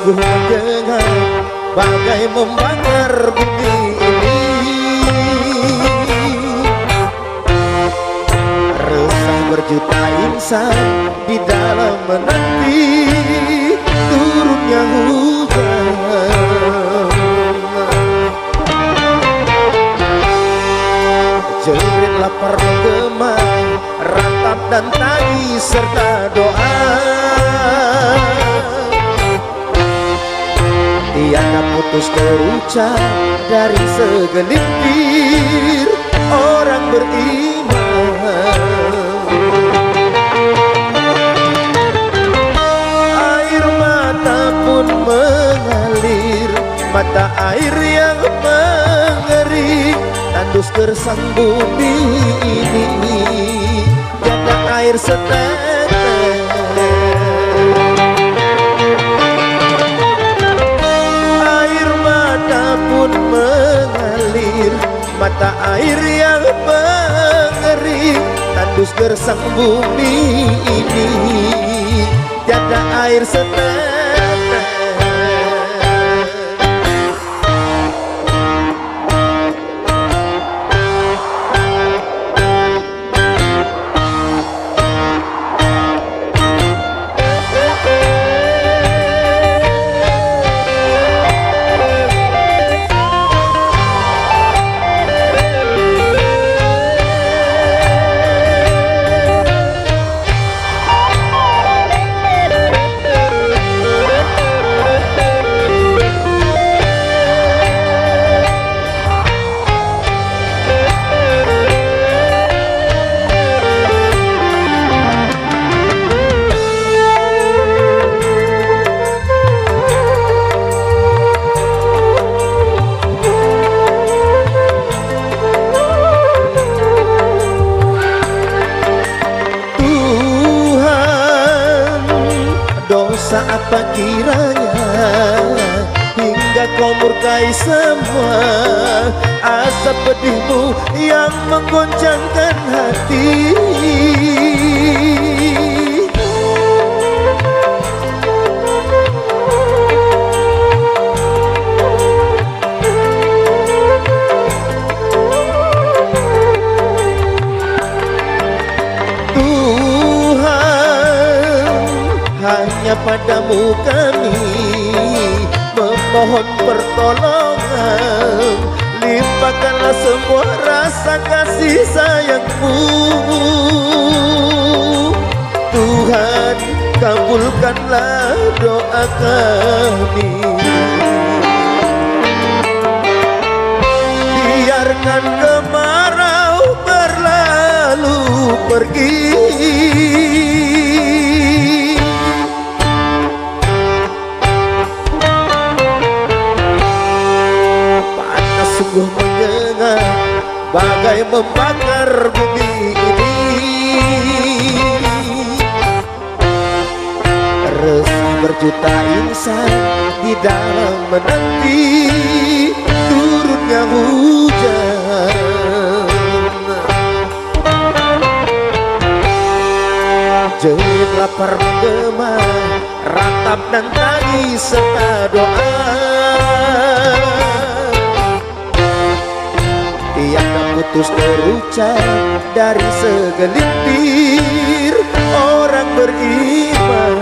sungguh mendengar bagai membakar bumi ini. Resah berjuta insan di dalam menanti turunnya hujan. Jerit lapar menggema, rantap dan tangis serta doa. Tiada putus terucap dari segelintir orang beriman. Air mata pun mengalir, mata air yang mengering, tandus gersang bumi ini, tiada air setetes. Air mata pun mengalir, mata air yang mengering, tandus gersang bumi ini, tiada air setetes. Dosa apa kiranya hingga kau murkai semua asap pedihmu yang menggoncangkan hati. Hanya padamu kami memohon pertolongan, limpahkanlah semua rasa kasih sayangmu. Tuhan, kabulkanlah doa kami. Biarkan kemarau berlalu pergi, sungguh mendengar bagai membakar bumi ini. Resah berjuta insan di dalam menanti turunnya hujan. Jerit lapar menggema, rantap dan tangis serta doa. Tiada putus terucap dari segelintir orang beriman.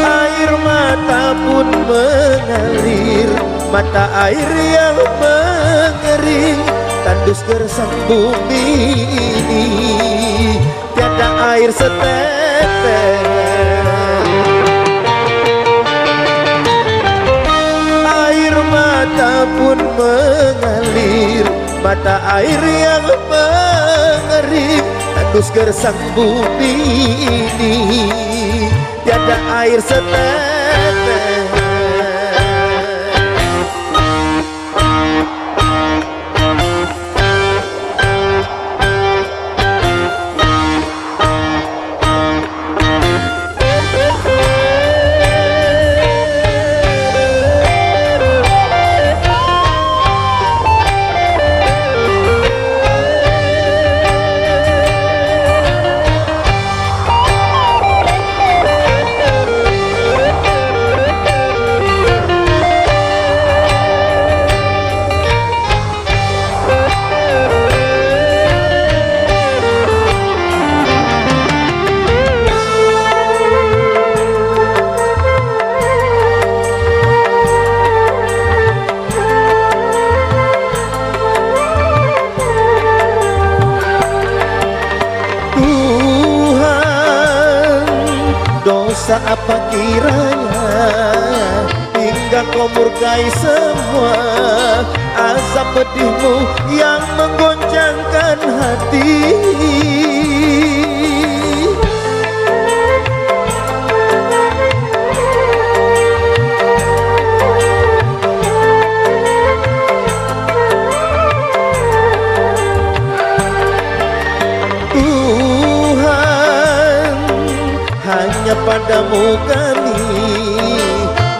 Air mata pun mengalir, mata air yang mengering, tandus gersang bumi ini, tiada air setetes. Mata pun mengalir, mata air yang mengering, tandus gersang bumi ini, tiada air setetes. Dosa apa kiranya hingga kau murkai semua azab pedihmu yang menggoncangkan hati. Hanya padamu kami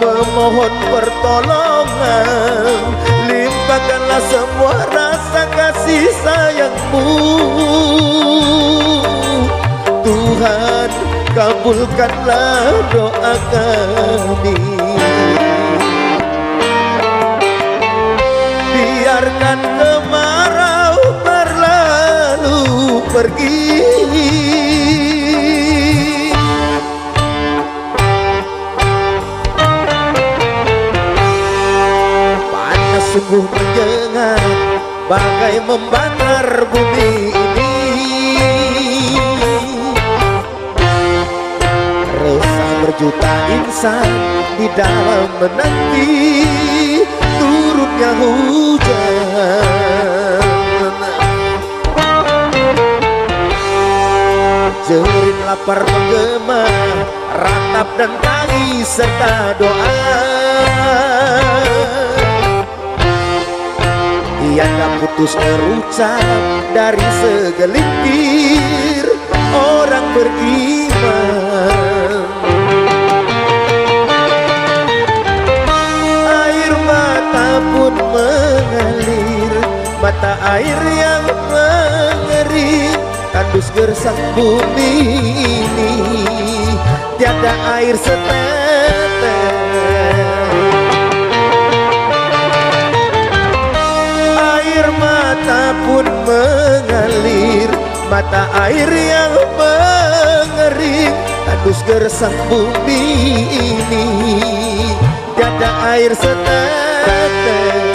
memohon pertolongan, limpahkanlah semua rasa kasih sayangmu. Tuhan, kabulkanlah doa kami. Biarkan kemarau berlalu pergi, sungguh menyengat bagai membakar bumi ini. Resah berjuta insan di dalam menanti turunnya hujan. Jerit lapar menggema, ratap dan tangis serta doa. Tiada putus terucap dari segelintir orang beriman. Air mata pun mengalir, mata air yang mengering, tandus gersang bumi ini, tiada air setetes. Mata pun mengalir, mata air yang mengering, tandus gersang bumi ini, tiada air setetes.